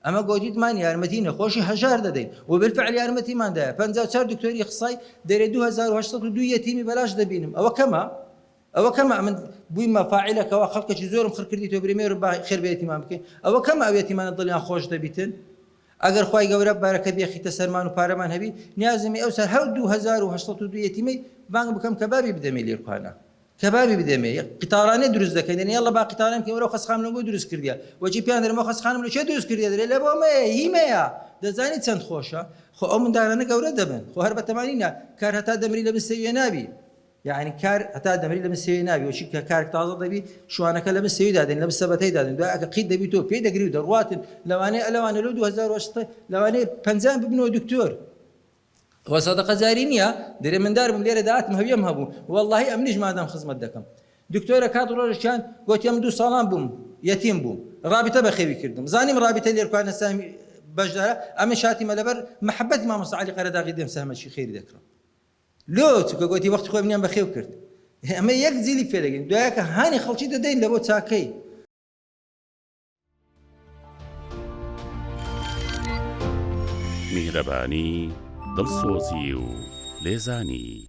ئەمە گۆتیتمان یارمەتی نەخۆشی هەژار دەدەین و بالفعل یارمەتیماندایە 54 دکتۆری قسەی دەرێ 2802 یەتیمی بەلاش دەبینم ئەوە کەمە من بوویمە فاعیلەکەەوە خەڵکێکی زۆرم خڕ کردی تۆ برێمێ خێر بە یەتیمان بکەین ئەوە کەمە ئەو یەتیمانە دڵیان خۆش دەبیتن ئەگەر خوای گەورە بارەکە بێخیتە سەرمان و پارەمان هەبی نیازمی ئەو سەر هەر 2802 یەتیمەی بانگ بکەم کەبابی بدەمێ لێرخوانە کەبابی بدەمێ قیتاڕانێ دروست دەکەین دەنێ یەڵە با قیتاڕێم کە وەرەوە خەسخانەوە دروست کردیە وەچی پیان دەرمە خەسخانم لە چێ دروست کردیە دەرێ لە بۆمەیە هیمەیە دەزانی چەند خۆشە خۆ ئەو منداڵانە گەورە دەبن خۆ هەر بەتەمانینە کار هەتا دەمری لە بنسەویە نابی یعنی کار هەتا دەمری لە بنسەویە نابی وەچی کە کارێک تازە دەبی شوانەکە لە بنسەوی دادەن لە بنسەبەتەی دادەن دوای ئەگە قیت دەبی تۆ پێی دەگری و دەڕواتن لەوانە لەو 2008 لەوانەیە 50 ببنەوە دکتۆر وەسەدەقە جاری نییە دەرێ مندار بم لێرە داهاتم هەویەم هەبوو واللهی ئەمنیش مادام خزمەت دەکەم دکتۆرە کات ڕۆژێکیان گوتیەم 2 ساڵان بووم یەتیم بووم ڕابطە بەخێوی کردم زانیم ڕابطە لێرکوانە سامی بەشدارە ئەمە شاتیمە لەبەر محەبەتی مامۆستا عەلی قەرەداغی دێم سەهمەشی خێری دەکڕم لۆ چکە گوتی وەختی خۆی منیان بەخێو کرد ئەمە یەک زیلی فێ دەگەین دوایەکە هانی خەڵکی دەدەین لە بۆ چاکەی میهرەبانی دڵسۆزی و لێزانی